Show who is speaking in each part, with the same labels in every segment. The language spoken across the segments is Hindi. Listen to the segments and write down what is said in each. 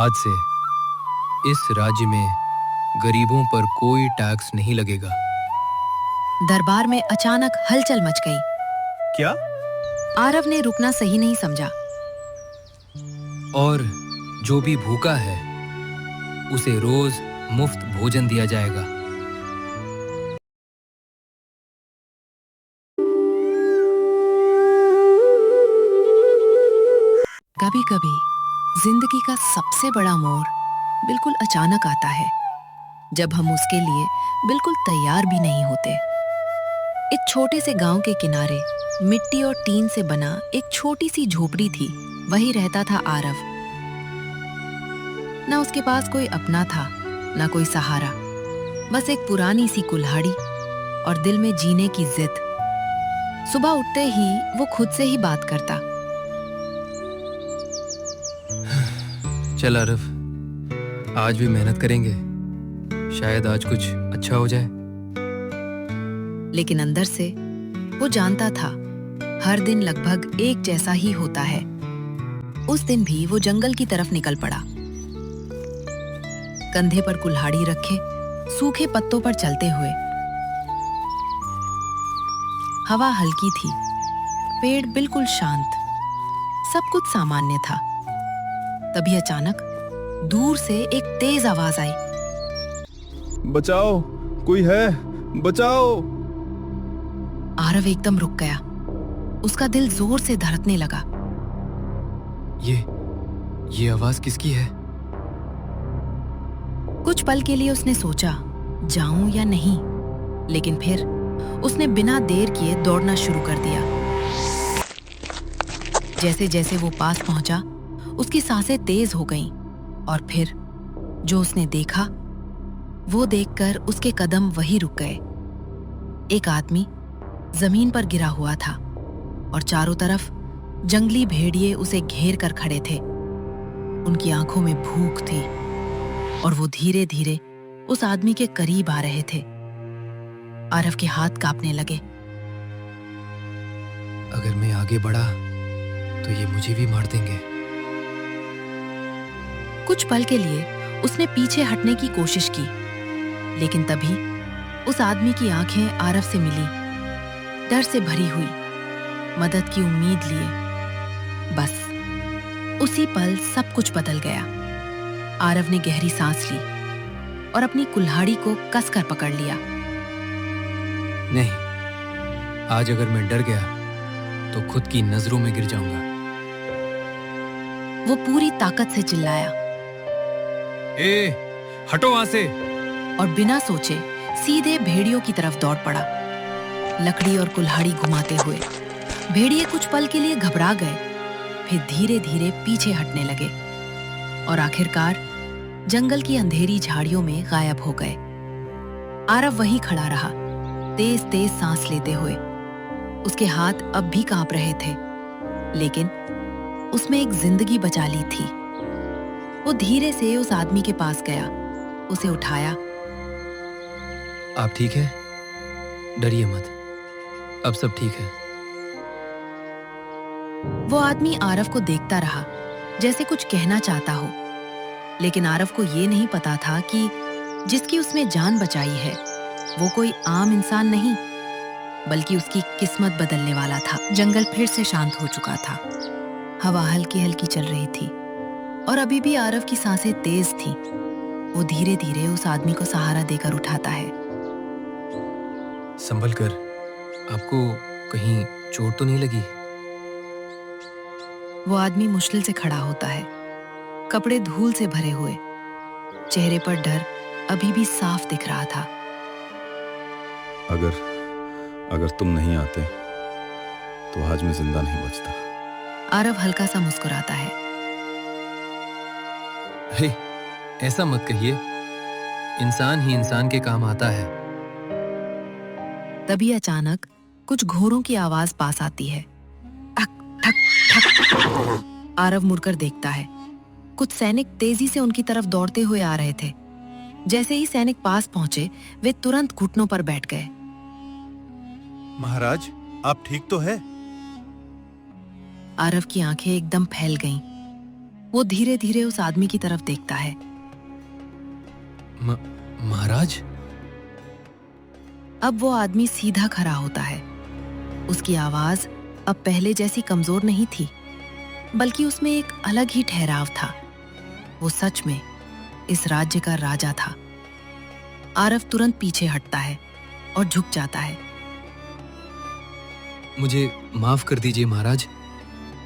Speaker 1: आज से इस राज्य में गरीबों पर कोई टैक्स नहीं लगेगा।
Speaker 2: दरबार में अचानक हलचल मच गई।
Speaker 3: क्या?
Speaker 2: आरव ने रुकना सही नहीं समझा।
Speaker 1: और जो भी भूखा है उसे रोज मुफ्त भोजन दिया जाएगा।
Speaker 2: कभी कभी जिंदगी का सबसे बड़ा मोड़ बिल्कुल अचानक आता है, जब हम उसके लिए बिल्कुल तैयार भी नहीं होते। एक छोटे से गांव के किनारे मिट्टी और टीन से बना एक छोटी सी झोपड़ी थी। वहीं रहता था आरव। ना उसके पास कोई अपना था, ना कोई सहारा, बस एक पुरानी सी कुल्हाड़ी और दिल में जीने की जिद। सुबह उठते ही वो खुद से ही बात करता।
Speaker 1: चल आरव, आज भी मेहनत करेंगे, शायद आज कुछ अच्छा हो जाए।
Speaker 2: लेकिन अंदर से वो जानता था हर दिन लगभग एक जैसा ही होता है। उस दिन भी वो जंगल की तरफ निकल पड़ा। कंधे पर कुल्हाड़ी रखे, सूखे पत्तों पर चलते हुए। हवा हल्की थी, पेड़ बिल्कुल शांत, सब कुछ सामान्य था। तभी अचानक दूर से एक तेज आवाज आई।
Speaker 3: बचाओ, कोई है, बचाओ।
Speaker 2: आरव एकदम रुक गया। उसका दिल जोर से धड़कने लगा।
Speaker 1: ये आवाज किसकी है?
Speaker 2: कुछ पल के लिए उसने सोचा जाऊं या नहीं, लेकिन फिर उसने बिना देर किए दौड़ना शुरू कर दिया। जैसे जैसे वो पास पहुंचा, उसकी सांसें तेज हो गईं, और फिर जो उसने देखा वो देखकर उसके कदम वहीं रुक गए। एक आदमी जमीन पर गिरा हुआ था और चारों तरफ जंगली भेड़िए उसे घेर कर खड़े थे। उनकी आंखों में भूख थी और वो धीरे धीरे उस आदमी के करीब आ रहे थे। आरव के हाथ कांपने लगे।
Speaker 1: अगर मैं आगे बढ़ा तो ये मुझे भी मार देंगे।
Speaker 2: कुछ पल के लिए उसने पीछे हटने की कोशिश की, लेकिन तभी उस आदमी की आंखें आरव से मिली, डर से भरी हुई, मदद की उम्मीद लिए। बस उसी पल सब कुछ बदल गया। आरव ने गहरी सांस ली और अपनी कुल्हाड़ी को कसकर पकड़ लिया।
Speaker 1: नहीं, आज अगर मैं डर गया तो खुद की नजरों में गिर जाऊंगा।
Speaker 2: वो पूरी ताकत से चिल्लाया,
Speaker 1: ए, हटो वहां से!
Speaker 2: और बिना सोचे सीधे भेड़ियों की तरफ दौड़ पड़ा, लकड़ी और कुल्हाड़ी घुमाते हुए। भेड़िए कुछ पल के लिए घबरा गए, फिर धीरे धीरे पीछे हटने लगे और आखिरकार जंगल की अंधेरी झाड़ियों में गायब हो गए। आरव वहीं खड़ा रहा, तेज तेज सांस लेते हुए। उसके हाथ अब भी कांप रहे थे, लेकिन उसमें एक जिंदगी बचा ली थी। वो धीरे से उस आदमी के पास गया, उसे उठाया।
Speaker 1: आप ठीक है? डरिए मत, अब सब ठीक है।
Speaker 2: वो आदमी आरव को देखता रहा, जैसे कुछ कहना चाहता हो, लेकिन आरव को ये नहीं पता था कि जिसकी उसने जान बचाई है वो कोई आम इंसान नहीं, बल्कि उसकी किस्मत बदलने वाला था। जंगल फिर से शांत हो चुका था। हवा हल्की हल्की चल रही थी और अभी भी आरव की सांसें तेज थीं। वो धीरे धीरे उस आदमी को सहारा देकर उठाता है।
Speaker 1: संभल कर, आपको कहीं चोट तो नहीं लगी?
Speaker 2: वो आदमी मुश्किल से खड़ा होता है, कपड़े धूल से भरे हुए, चेहरे पर डर अभी भी साफ दिख रहा था।
Speaker 3: अगर तुम नहीं आते तो आज मैं जिंदा नहीं बचता।
Speaker 2: आरव हल्का सा मुस्कुराता है।
Speaker 1: हे, ऐसा मत कहिए, इंसान ही इंसान के काम आता है।
Speaker 2: तभी अचानक कुछ घोड़ों की आवाज पास आती है। ठक ठक ठक। आरव मुड़कर देखता है। कुछ सैनिक तेजी से उनकी तरफ दौड़ते हुए आ रहे थे। जैसे ही सैनिक पास पहुंचे, वे तुरंत घुटनों पर बैठ गए।
Speaker 4: महाराज, आप ठीक तो है?
Speaker 2: आरव की आंखें एकदम फैल गईं। वो धीरे धीरे उस आदमी की तरफ देखता है।
Speaker 1: महाराज।
Speaker 2: अब वो आदमी सीधा खड़ा होता है। उसकी आवाज अब पहले जैसी कमजोर नहीं थी, बल्कि उसमें एक अलग ही ठहराव था। वो सच में इस राज्य का राजा था। आरव तुरंत पीछे हटता है और झुक जाता है।
Speaker 1: मुझे माफ कर दीजिए महाराज,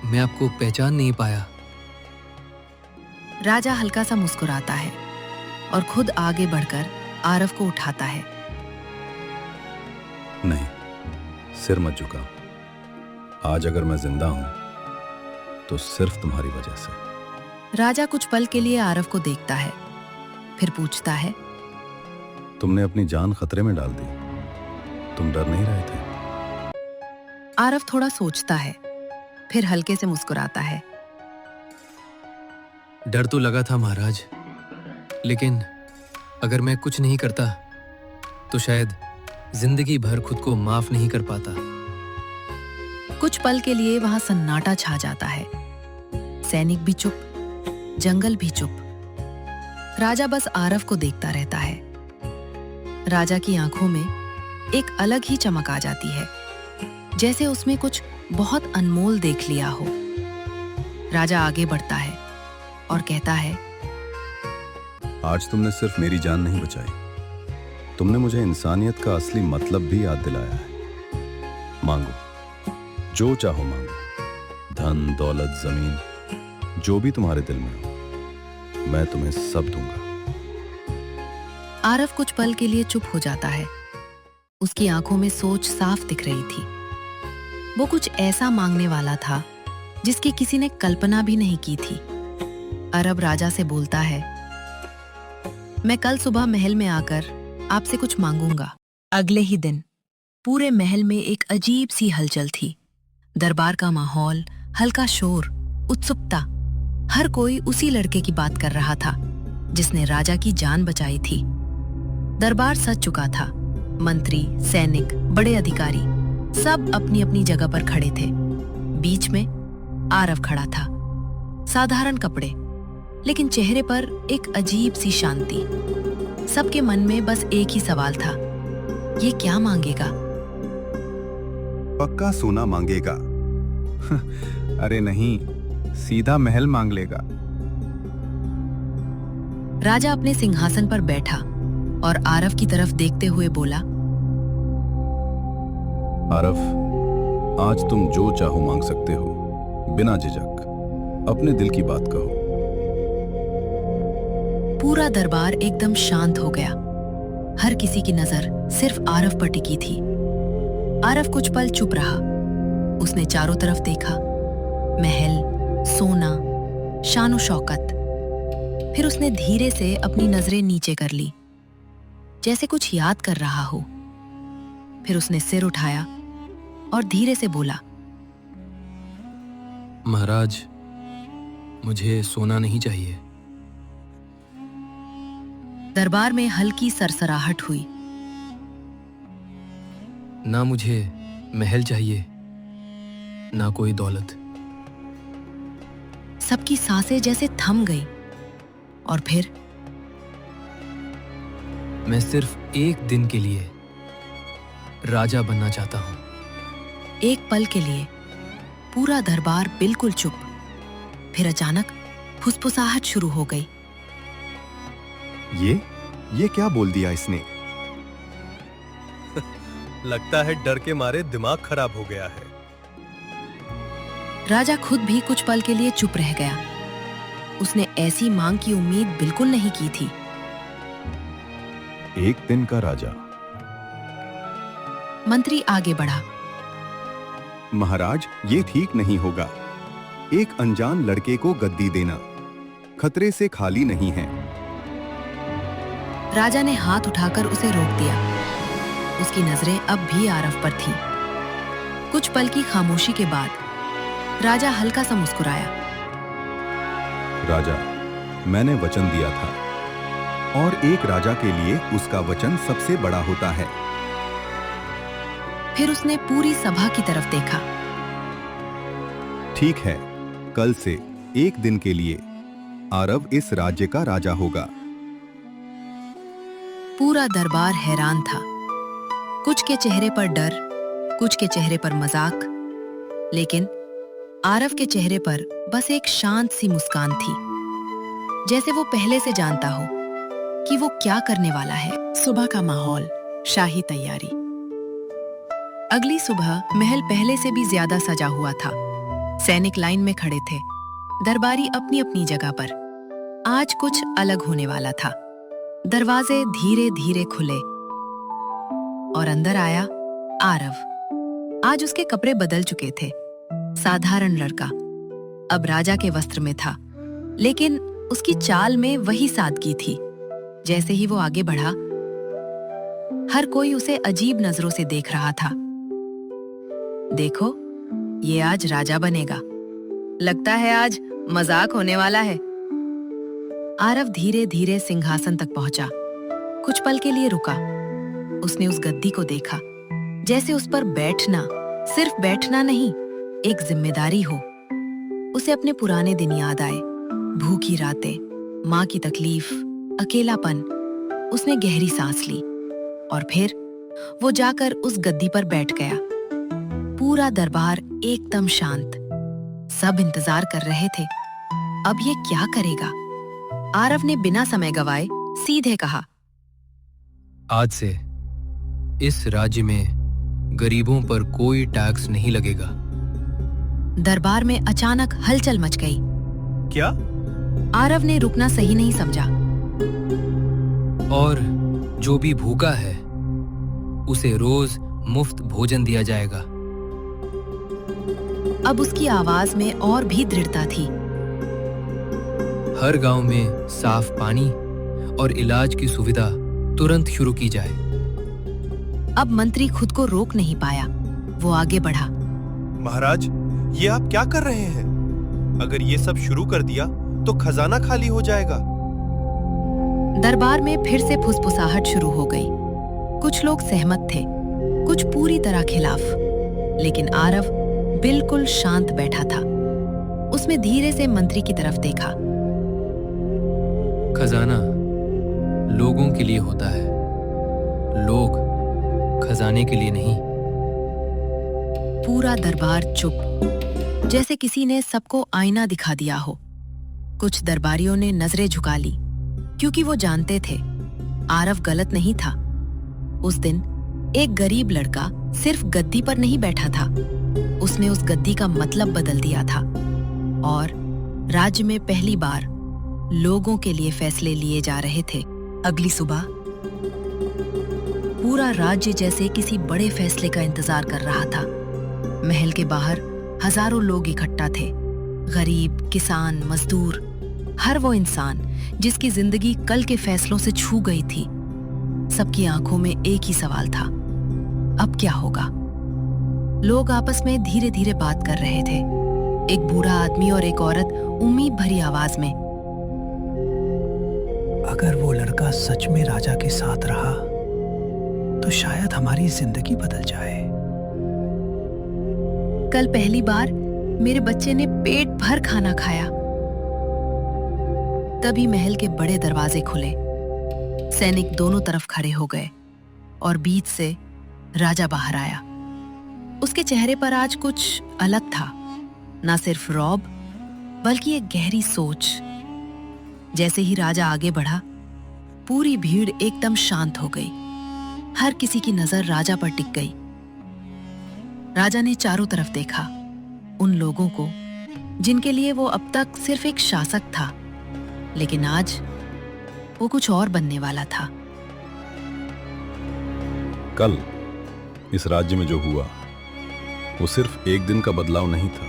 Speaker 1: मैं आपको पहचान नहीं पाया।
Speaker 2: राजा हल्का सा मुस्कुराता है और खुद आगे बढ़कर आरव को उठाता है।
Speaker 3: नहीं, सिर मत झुकाओ। आज अगर मैं जिंदा हूं तो सिर्फ तुम्हारी वजह से।
Speaker 2: राजा कुछ पल के लिए आरव को देखता है, फिर पूछता है,
Speaker 3: तुमने अपनी जान खतरे में डाल दी। तुम डर नहीं रहे थे?
Speaker 2: आरव थोड़ा सोचता है, फिर हल्के से मुस्कुराता है।
Speaker 1: डर तो लगा था महाराज, लेकिन अगर मैं कुछ नहीं करता तो शायद जिंदगी भर खुद को माफ नहीं कर पाता।
Speaker 2: कुछ पल के लिए वहां सन्नाटा छा जाता है। सैनिक भी चुप, जंगल भी चुप। राजा बस आरव को देखता रहता है। राजा की आंखों में एक अलग ही चमक आ जाती है, जैसे उसमें कुछ बहुत अनमोल देख लिया हो। राजा आगे बढ़ता है और कहता है,
Speaker 3: आज तुमने सिर्फ मेरी जान नहीं बचाई, तुमने मुझे इंसानियत का असली मतलब भी याद दिलाया है। मांगो, जो चाहो मांगो। धन, दौलत, जमीन, जो भी तुम्हारे दिल में हो, मैं तुम्हें सब दूंगा।
Speaker 2: आरव कुछ पल के लिए चुप हो जाता है। उसकी आंखों में सोच साफ दिख रही थी। वो कुछ ऐसा मांगने वाला था जिसकी किसी ने कल्पना भी नहीं की थी। अरब राजा से बोलता है, मैं कल सुबह महल में आकर आपसे कुछ मांगूंगा। अगले ही दिन पूरे महल में एक अजीब सी हलचल थी। दरबार का माहौल, हल्का शोर, उत्सुकता। हर कोई उसी लड़के की बात कर रहा था जिसने राजा की जान बचाई थी। दरबार सज चुका था। मंत्री, सैनिक, बड़े अधिकारी सब अपनी अपनी जगह पर खड़े थे। बीच में आरव खड़ा था। साधारण कपड़े, लेकिन चेहरे पर एक अजीब सी शांति। सबके मन में बस एक ही सवाल था, ये क्या मांगेगा?
Speaker 4: पक्का सोना मांगेगा। अरे नहीं, सीधा महल मांग लेगा।
Speaker 2: राजा अपने सिंहासन पर बैठा और आरव की तरफ देखते हुए बोला,
Speaker 3: आरव, आज तुम जो चाहो मांग सकते हो, बिना झिझक। अपने दिल की बात कहो।
Speaker 2: पूरा दरबार एकदम शांत हो गया। हर किसी की नजर सिर्फ आरव पर टिकी थी। आरव कुछ पल चुप रहा। उसने चारों तरफ देखा, महल, सोना, शानो शौकत। फिर उसने धीरे से अपनी नजरें नीचे कर ली, जैसे कुछ याद कर रहा हो। फिर उसने सिर उठाया और धीरे से बोला,
Speaker 1: महाराज, मुझे सोना नहीं चाहिए।
Speaker 2: दरबार में हल्की सरसराहट हुई।
Speaker 1: ना मुझे महल चाहिए, ना कोई दौलत।
Speaker 2: सबकी सांसें जैसे थम गई। और फिर
Speaker 1: मैं सिर्फ एक दिन के लिए राजा बनना चाहता हूं।
Speaker 2: एक पल के लिए पूरा दरबार बिल्कुल चुप। फिर अचानक फुसफुसाहट शुरू हो गई।
Speaker 4: ये क्या बोल दिया इसने?
Speaker 5: लगता है डर के मारे दिमाग खराब हो गया है।
Speaker 2: राजा खुद भी कुछ पल के लिए चुप रह गया। उसने ऐसी मांग की उम्मीद बिल्कुल नहीं की थी।
Speaker 3: एक दिन का राजा।
Speaker 2: मंत्री आगे बढ़ा,
Speaker 4: महाराज, ये ठीक नहीं होगा। एक अनजान लड़के को गद्दी देना खतरे से खाली नहीं है।
Speaker 2: राजा ने हाथ उठाकर उसे रोक दिया। उसकी नजरें अब भी आरव पर थीं। कुछ पल की खामोशी के बाद राजा हल्का सा मुस्कुराया।
Speaker 3: राजा, मैंने वचन दिया था।
Speaker 4: और एक राजा के लिए उसका वचन सबसे बड़ा होता है।
Speaker 2: फिर उसने पूरी सभा की तरफ देखा।
Speaker 4: ठीक है, कल से एक दिन के लिए आरव इस राज्य का राजा होगा।
Speaker 2: पूरा दरबार हैरान था। कुछ के चेहरे पर डर, कुछ के चेहरे पर मजाक, लेकिन आरव के चेहरे पर बस एक शांत सी मुस्कान थी, जैसे वो पहले से जानता हो कि वो क्या करने वाला है। सुबह का माहौल, शाही तैयारी। अगली सुबह महल पहले से भी ज्यादा सजा हुआ था। सैनिक लाइन में खड़े थे, दरबारी अपनी अपनी जगह पर। आज कुछ अलग होने वाला था। दरवाजे धीरे धीरे खुले और अंदर आया आरव। आज उसके कपड़े बदल चुके थे। साधारण लड़का अब राजा के वस्त्र में था, लेकिन उसकी चाल में वही सादगी थी। जैसे ही वो आगे बढ़ा, हर कोई उसे अजीब नजरों से देख रहा था। देखो, ये आज राजा बनेगा। लगता है आज मजाक होने वाला है। आरव धीरे धीरे सिंहासन तक पहुंचा। कुछ पल के लिए रुका। उसने उस गद्दी को देखा, जैसे उस पर बैठना सिर्फ बैठना नहीं, एक जिम्मेदारी हो। उसे अपने पुराने दिन याद आए, भूखी रातें, माँ की तकलीफ, अकेलापन। उसने गहरी सांस ली और फिर वो जाकर उस गद्दी पर बैठ गया। पूरा दरबार एकदम शांत। सब इंतजार कर रहे थे, अब ये क्या करेगा। आरव ने बिना समय गवाए सीधे कहा,
Speaker 1: आज से इस राज्य में गरीबों पर कोई टैक्स नहीं लगेगा।
Speaker 2: दरबार में अचानक हलचल मच गई।
Speaker 5: क्या?
Speaker 2: आरव ने रुकना सही नहीं समझा।
Speaker 1: और जो भी भूखा है उसे रोज मुफ्त भोजन दिया जाएगा।
Speaker 2: अब उसकी आवाज में और भी दृढ़ता थी।
Speaker 1: हर गांव में साफ पानी और इलाज की सुविधा तुरंत शुरू की जाए।
Speaker 2: अब मंत्री खुद को रोक नहीं पाया। वो आगे बढ़ा।
Speaker 5: महाराज, ये आप क्या कर रहे हैं? अगर ये सब शुरू कर दिया तो खजाना खाली हो जाएगा।
Speaker 2: दरबार में फिर से फुसफुसाहट शुरू हो गई। कुछ लोग सहमत थे, कुछ पूरी तरह खिलाफ, लेकिन आरव बिल्कुल शांत बैठा था। उसने धीरे से मंत्री की तरफ देखा।
Speaker 1: खजाना लोगों के लिए होता है, लोग खजाने के लिए नहीं।
Speaker 2: पूरा दरबार चुप, जैसे किसी ने सबको आईना दिखा दिया हो। कुछ दरबारियों ने नजरें झुका ली, क्योंकि वो जानते थे आरव गलत नहीं था। उस दिन एक गरीब लड़का सिर्फ गद्दी पर नहीं बैठा था, उसने उस गद्दी का मतलब बदल दिया था। और राज्य में पहली बार लोगों के लिए फैसले लिए जा रहे थे। अगली सुबह पूरा राज्य जैसे किसी बड़े फैसले का इंतजार कर रहा था। महल के बाहर हजारों लोग इकट्ठा थे, गरीब, किसान, मजदूर, हर वो इंसान जिसकी जिंदगी कल के फैसलों से छू गई थी। सबकी आंखों में एक ही सवाल था, अब क्या होगा? लोग आपस में धीरे धीरे बात कर रहे थे। एक बूढ़ा आदमी और एक औरत उम्मीद भरी आवाज में,
Speaker 6: अगर वो लड़का सच में राजा के साथ रहा तो शायद हमारी जिंदगी बदल जाए।
Speaker 2: कल पहली बार मेरे बच्चे ने पेट भर खाना खाया। तभी महल के बड़े दरवाजे खुले। सैनिक दोनों तरफ खड़े हो गए और बीच से राजा बाहर आया। उसके चेहरे पर आज कुछ अलग था, ना सिर्फ रौब बल्कि एक गहरी सोच। जैसे ही राजा आगे बढ़ा, पूरी भीड़ एकदम शांत हो गई। हर किसी की नजर राजा पर टिक गई। राजा ने चारों तरफ देखा, उन लोगों को जिनके लिए वो अब तक सिर्फ एक शासक था, लेकिन आज वो कुछ और बनने वाला था।
Speaker 3: कल इस राज्य में जो हुआ वो सिर्फ एक दिन का बदलाव नहीं था,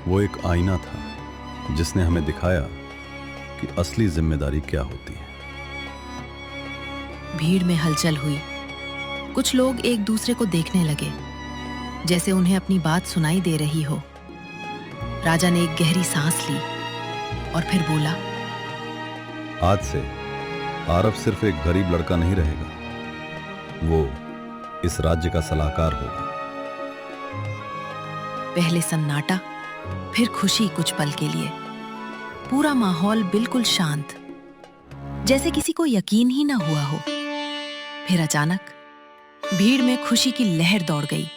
Speaker 3: वो एक आईना था जिसने हमें दिखाया कि असली जिम्मेदारी क्या होती है।
Speaker 2: भीड़ में हलचल हुई। कुछ लोग एक दूसरे को देखने लगे, जैसे उन्हें अपनी बात सुनाई दे रही हो। राजा ने एक गहरी सांस ली और फिर बोला,
Speaker 3: आज से आरव सिर्फ एक गरीब लड़का नहीं रहेगा, वो इस राज्य का सलाहकार होगा।
Speaker 2: पहले सन्नाटा, फिर खुशी कुछ पल के लिए। पूरा माहौल बिल्कुल शांत, जैसे किसी को यकीन ही ना हुआ हो। फिर अचानक भीड़ में खुशी की लहर दौड़ गई।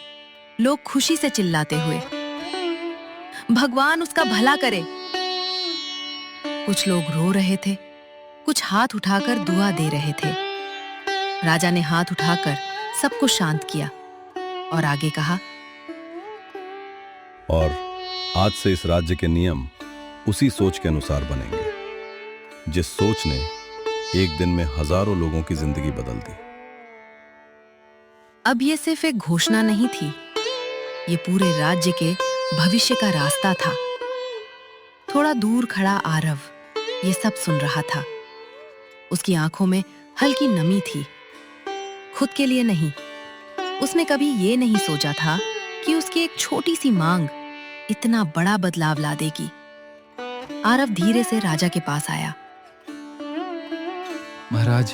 Speaker 2: लोग खुशी से चिल्लाते हुए, भगवान उसका भला करे। कुछ लोग रो रहे थे, कुछ हाथ उठाकर दुआ दे रहे थे। राजा ने हाथ उठाकर सबको शांत किया और आगे कहा,
Speaker 3: और आज से इस राज्य के नियम उसी सोच के अनुसार बनेंगे जिस सोच ने एक दिन में हजारों लोगों की जिंदगी बदल दी।
Speaker 2: अब ये सिर्फ एक घोषणा नहीं थी, ये पूरे राज्य के भविष्य का रास्ता था। थोड़ा दूर खड़ा आरव ये सब सुन रहा था। उसकी आंखों में हल्की नमी थी। खुद के लिए नहीं, उसने कभी ये नहीं सोचा था कि उसकी एक छोटी सी मांग इतना बड़ा बदलाव ला देगी। आरव धीरे से राजा के पास आया।
Speaker 1: महाराज,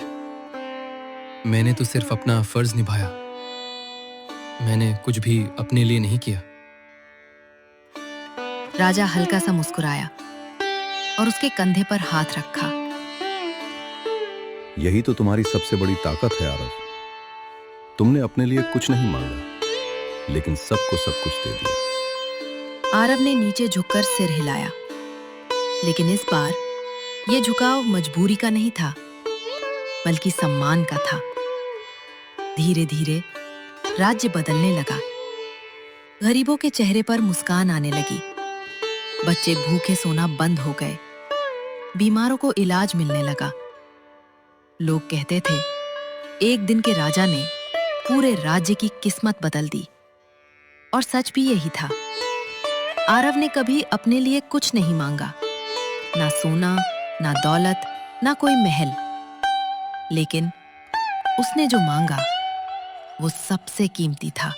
Speaker 1: मैंने तो सिर्फ अपना फर्ज निभाया, मैंने कुछ भी अपने लिए नहीं किया।
Speaker 2: राजा हल्का सा मुस्कुराया और उसके कंधे पर हाथ रखा।
Speaker 3: यही तो तुम्हारी सबसे बड़ी ताकत है आरव। तुमने अपने लिए कुछ नहीं मांगा, लेकिन सबको सब कुछ दे दिया।
Speaker 2: आरव ने नीचे झुककर सिर हिलाया, लेकिन इस बार यह झुकाव मजबूरी का नहीं था, बल्कि सम्मान का था। धीरे धीरे राज्य बदलने लगा। गरीबों के चेहरे पर मुस्कान आने लगी। बच्चे भूखे सोना बंद हो गए। बीमारों को इलाज मिलने लगा। लोग कहते थे, एक दिन के राजा ने पूरे राज्य की किस्मत बदल दी। और सच भी यही था। आरव ने कभी अपने लिए कुछ नहीं मांगा, ना सोना, ना दौलत, ना कोई महल। लेकिन उसने जो मांगा वो सबसे कीमती था,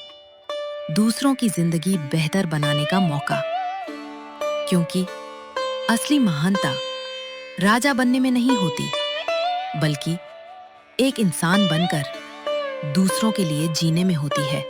Speaker 2: दूसरों की जिंदगी बेहतर बनाने का मौका। क्योंकि असली महानता राजा बनने में नहीं होती, बल्कि एक इंसान बनकर दूसरों के लिए जीने में होती है।